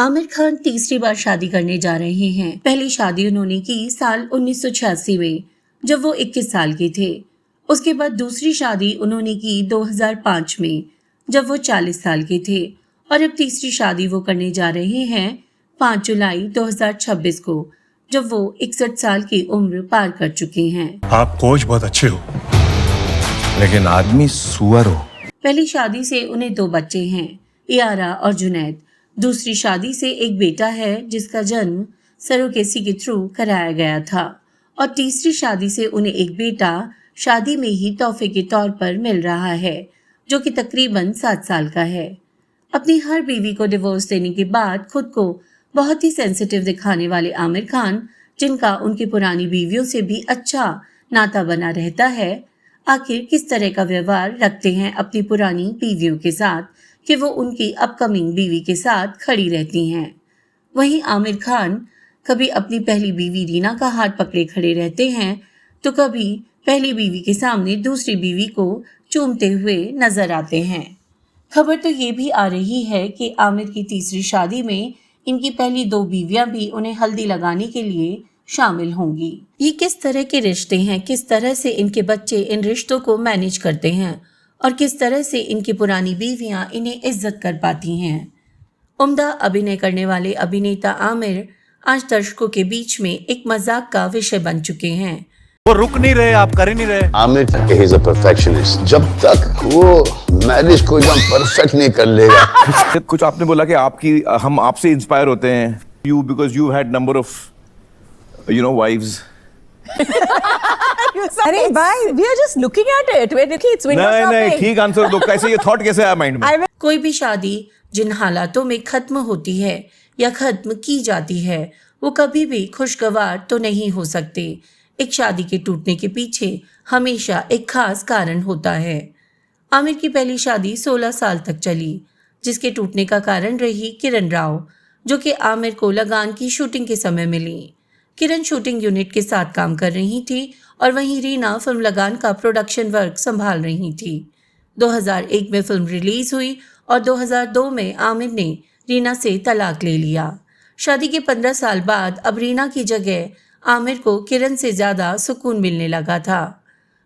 आमिर खान तीसरी बार शादी करने जा रहे हैं। पहली शादी उन्होंने की साल 1986 में जब वो 21 साल के थे। उसके बाद दूसरी शादी उन्होंने की 2005 में जब वो 40 साल के थे और अब तीसरी शादी वो करने जा रहे हैं 5 जुलाई 2026 को जब वो 61 साल की उम्र पार कर चुके हैं। आप कोच बहुत अच्छे हो लेकिन आदमी सुअर हो। पहली शादी से उन्हें 2 बच्चे हैं, यारा और जुनैद। दूसरी शादी से एक बेटा है जिसका जन्म सरोगेसी के थ्रू कराया गया था और तीसरी शादी से उन्हें एक बेटा शादी में ही तोहफे के तौर पर मिल रहा है जो कि तकरीबन 7 साल का है। अपनी हर बीवी को डिवोर्स देने के बाद खुद को बहुत ही सेंसिटिव दिखाने वाले आमिर खान, जिनका उनकी पुरानी बीवियों से भी अच्छा नाता बना रहता है, आखिर किस तरह का व्यवहार रखते हैं अपनी पुरानी बीवियों के साथ कि वो उनकी अपकमिंग बीवी के साथ खड़ी रहती हैं। वहीं आमिर खान कभी अपनी पहली बीवी रीना का हाथ पकड़े खड़े रहते हैं तो कभी पहली बीवी के सामने दूसरी बीवी को चूमते हुए नजर आते हैं। खबर तो ये भी आ रही है कि आमिर की तीसरी शादी में इनकी पहली 2 बीवियां भी उन्हें हल्दी लगाने के लिए शामिल होंगी। ये किस तरह के रिश्ते हैं, किस तरह से इनके बच्चे इन रिश्तों को मैनेज करते हैं और किस तरह से इनकी पुरानी बीवियां इन्हें इज्जत कर पाती हैं। उम्दा अभिनय करने वाले अभिनेता आमिर आज दर्शकों के बीच में एक मजाक का विषय बन चुके हैं। वो रुक नहीं रहे, आप कर ही नहीं रहे। Aamir he is a perfectionist. जब तक वो मैरिज को एकदम परफेक्ट नहीं कर लेगा। कुछ आपने बोला कि हम आपसे इंस्पायर होते हैं, you because you had number of wives. अरे भाई, we are just looking at it. We're looking, it's window shopping. नहीं, ठीक आंसर दो। कैसे ये थॉट कैसे आया माइंड में? कोई भी शादी जिन हालातों में खत्म होती है या खत्म की जाती है वो कभी भी खुशगवार तो नहीं हो सकती। एक शादी के टूटने के पीछे हमेशा एक खास कारण होता है। आमिर की पहली शादी 16 साल तक चली, जिसके टूटने का कारण रही किरण राव, जो कि आमिर को लगान की शूटिंग के समय मिली। किरण शूटिंग यूनिट के साथ काम कर रही थी और वहीं रीना फिल्म लगान का प्रोडक्शन वर्क संभाल रही थी। 2001 में फिल्म रिलीज हुई और 2002 में आमिर ने रीना से तलाक ले लिया। शादी के 15 साल बाद अब रीना की जगह आमिर को किरण से ज़्यादा सुकून मिलने लगा था।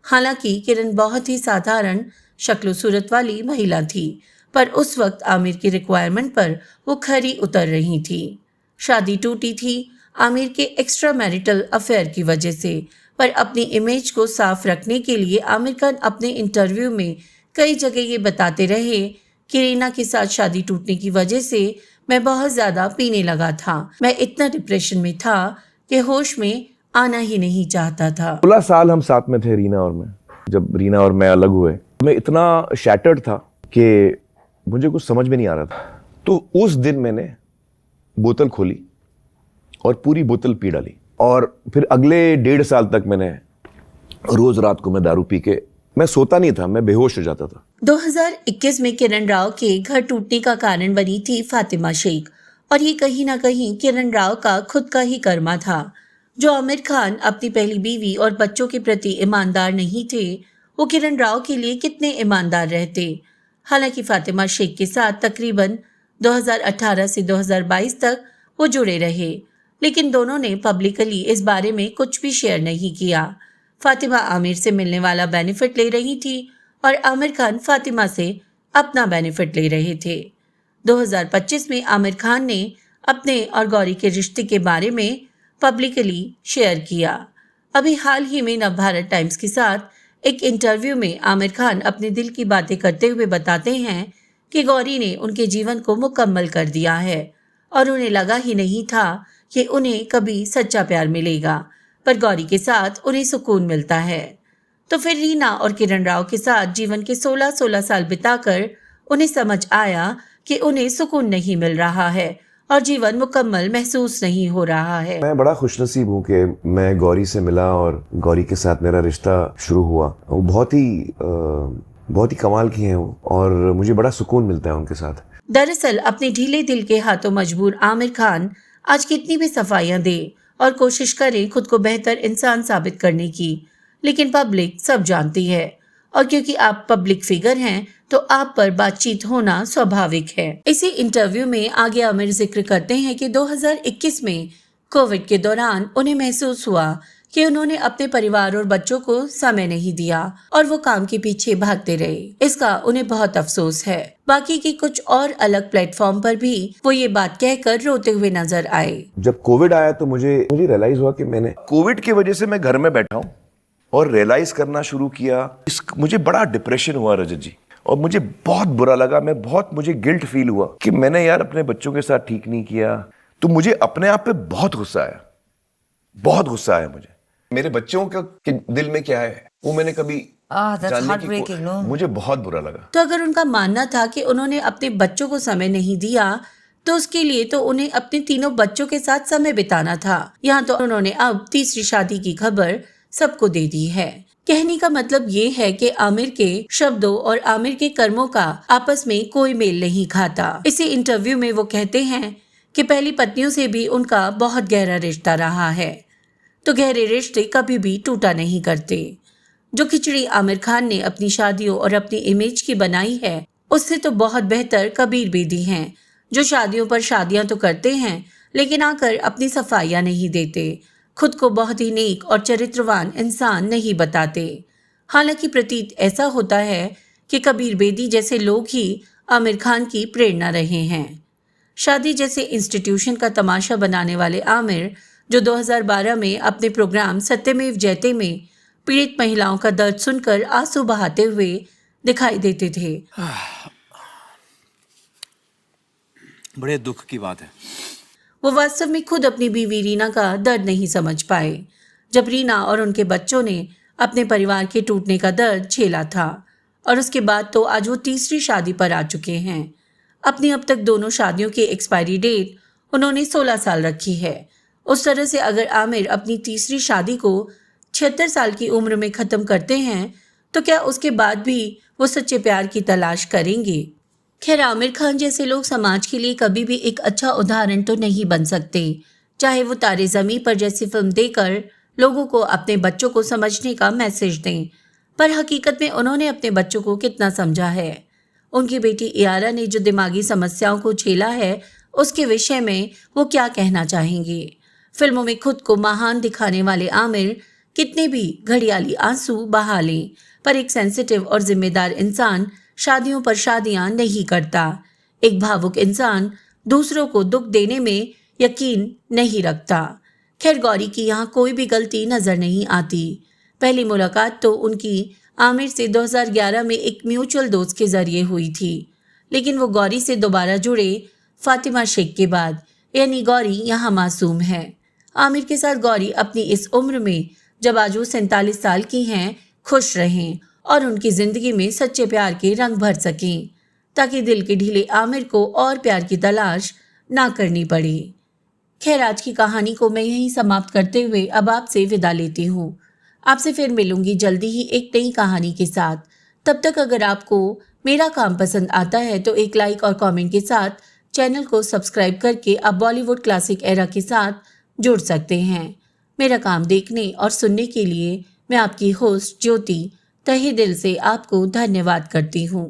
हालांकि किरण बहुत ही साधारण शक्ल सूरत वाली महिला थी, पर उस वक्त आमिर की रिक्वायरमेंट पर वो खरी उतर रही थी। शादी टूटी थी आमिर के एक्स्ट्रा मैरिटल अफेयर की वजह से, पर अपनी इमेज को साफ रखने के लिए आमिर खान अपने इंटरव्यू में कई जगह ये बताते रहे कि रीना के साथ शादी टूटने की वजह से मैं बहुत ज़्यादा पीने लगा था। मैं इतना डिप्रेशन में था कि होश में आना ही नहीं चाहता था। 16 साल हम साथ में थे, रीना और मैं। जब रीना और मैं अलग हुए मैं इतना शैटर्ड था कि मुझे कुछ समझ में नहीं आ रहा था। तो उस दिन मैंने बोतल खोली और पूरी बोतल पी डाली और फिर अगले 1.5 साल तक मैंने रोज रात को मैं दारू पी के मैं सोता नहीं था, मैं बेहोश हो जाता था। 2021 में किरण राव के घर टूटने का कारण बनी थी फातिमा शेख और ये कहीं ना कहीं किरण राव का खुद का ही कर्मा था। जो आमिर खान अपनी पहली बीवी और बच्चों के प्रति ईमानदार नहीं थे, वो किरण राव के लिए कितने ईमानदार रहते। हालांकि फातिमा शेख के साथ तकरीबन 2018 से 2022 तक वो जुड़े रहे, लेकिन दोनों ने पब्लिकली इस बारे में कुछ भी शेयर नहीं किया। फातिमा आमिर से मिलने वाला बेनिफिट ले रही थी और आमिर खान फातिमा से अपना बेनिफिट ले रहे थे। 2025 में आमिर खान ने अपने और गौरी के रिश्ते के बारे में पब्लिकली शेयर किया। अभी हाल ही में नवभारत टाइम्स के साथ एक इंटरव्यू में आमिर खान अपने दिल की बातें करते हुए बताते हैं कि गौरी ने उनके जीवन को मुकम्मल कर दिया है और उन्हें लगा ही नहीं था कि उन्हें कभी सच्चा प्यार मिलेगा, पर गौरी के साथ उन्हें सुकून मिलता है। तो फिर रीना और किरण राव के साथ जीवन के 16 साल बिताकर उन्हें समझ आया कि उन्हें सुकून नहीं मिल रहा है और जीवन मुकम्मल महसूस नहीं हो रहा है। मैं बड़ा खुशनसीब हूँ कि मैं गौरी से मिला और गौरी के साथ मेरा रिश्ता शुरू हुआ। वो बहुत ही कमाल की हैं वो और मुझे बड़ा सुकून मिलता है उनके साथ। दरअसल अपने ढीले दिल के हाथों मजबूर आमिर खान आज कितनी भी सफाइयां दे और कोशिश करे खुद को बेहतर इंसान साबित करने की, लेकिन पब्लिक सब जानती है और क्योंकि आप पब्लिक फिगर हैं तो आप पर बातचीत होना स्वाभाविक है। इसी इंटरव्यू में आगे आमिर जिक्र करते हैं कि 2021 में कोविड के दौरान उन्हें महसूस हुआ कि उन्होंने अपने परिवार और बच्चों को समय नहीं दिया और वो काम के पीछे भागते रहे। इसका उन्हें बहुत अफसोस है। बाकी की कुछ और अलग प्लेटफॉर्म पर भी वो ये बात कहकर रोते हुए नजर आए। जब कोविड आया तो मुझे रियलाइज हुआ कि मैंने कोविड की वजह से मैं घर में बैठा हूँ और रियलाइज करना शुरू किया। मुझे बड़ा डिप्रेशन हुआ रजत जी, और मुझे बहुत बुरा लगा। मुझे गिल्ट फील हुआ कि मैंने यार अपने बच्चों के साथ ठीक नहीं किया। तो मुझे अपने आप पे बहुत गुस्सा आया मुझे। मेरे बच्चों के दिल में क्या है वो मैंने कभी जानने की मुझे बहुत बुरा लगा। तो अगर उनका मानना था कि उन्होंने अपने बच्चों को समय नहीं दिया तो उसके लिए तो उन्हें अपने तीनों बच्चों के साथ समय बिताना था। यहाँ तो उन्होंने अब तीसरी शादी की खबर सबको दे दी है। कहने का मतलब ये है कि आमिर के शब्दों और आमिर के कर्मों का आपस में कोई मेल नहीं खाता। इसी इंटरव्यू में वो कहते हैं कि पहली पत्नियों से भी उनका बहुत गहरा रिश्ता रहा है, तो गहरे रिश्ते कभी भी टूटा नहीं करते। जो खिचड़ी आमिर खान ने अपनी शादियों और अपनी इमेज की बनाई है उससे तो बहुत बेहतर कबीर बेदी हैं, जो शादियों पर शादियां तो करते हैं लेकिन आकर अपनी सफाइयां नहीं देते, खुद को बहुत ही नेक और चरित्रवान इंसान नहीं बताते। हालांकि प्रतीत ऐसा होता है कि कबीर बेदी जैसे लोग ही आमिर खान की प्रेरणा रहे हैं। शादी जैसे इंस्टीट्यूशन का तमाशा बनाने वाले आमिर, जो 2012 में अपने प्रोग्राम सत्यमेव जयते में पीड़ित महिलाओं का दर्द सुनकर आंसू बहाते हुए दिखाई देते थे। बड़े दुख की बात है। वो वास्तव में खुद अपनी बीवी रीना का दर्द नहीं समझ पाए, जब रीना और उनके बच्चों ने अपने परिवार के टूटने का दर्द झेला था। और उसके बाद तो आज वो तीसरी शादी पर आ चुके हैं। अपनी अब तक दोनों शादियों की एक्सपायरी डेट उन्होंने 16 साल रखी है। उस तरह से अगर आमिर अपनी तीसरी शादी को 76 साल की उम्र में ख़त्म करते हैं तो क्या उसके बाद भी वो सच्चे प्यार की तलाश करेंगे? खैर, आमिर खान जैसे लोग समाज के लिए कभी भी एक अच्छा उदाहरण तो नहीं बन सकते, चाहे वो तारे ज़मीं पर जैसी फिल्म देकर लोगों को अपने बच्चों को समझने का मैसेज दें। पर हकीकत में उन्होंने अपने बच्चों को कितना समझा है? उनकी बेटी इयारा ने जो दिमागी समस्याओं को झेला है उसके विषय में वो क्या कहना चाहेंगे? फिल्मों में खुद को महान दिखाने वाले आमिर कितने भी घड़ियाली आंसू बहा लें, पर एक सेंसिटिव और जिम्मेदार इंसान शादियों पर शादियां नहीं करता। एक भावुक इंसान दूसरों को दुख देने में यकीन नहीं रखता। खैर, गौरी की यहाँ कोई भी गलती नजर नहीं आती। पहली मुलाकात तो उनकी आमिर से 2011 में एक म्यूचुअल दोस्त के जरिए हुई थी, लेकिन वो गौरी से दोबारा जुड़े फातिमा शेख के बाद, यानी गौरी यहाँ मासूम है। आमिर के साथ गौरी अपनी इस उम्र में, जब आज वो 47 साल की हैं, खुश रहें और उनकी जिंदगी में सच्चे प्यार के रंग भर सकें, ताकि दिल के ढीले आमिर को और प्यार की तलाश ना करनी पड़े। खैर, आज की कहानी को मैं यहीं समाप्त करते हुए अब आपसे विदा लेती हूँ। आपसे फिर मिलूंगी जल्दी ही एक नई कहानी के साथ। तब तक अगर आपको मेरा काम पसंद आता है तो एक लाइक और कमेंट के साथ चैनल को सब्सक्राइब करके आप बॉलीवुड क्लासिक एरा के साथ जुड़ सकते हैं। मेरा काम देखने और सुनने के लिए मैं आपकी होस्ट ज्योति तहे दिल से आपको धन्यवाद करती हूँ।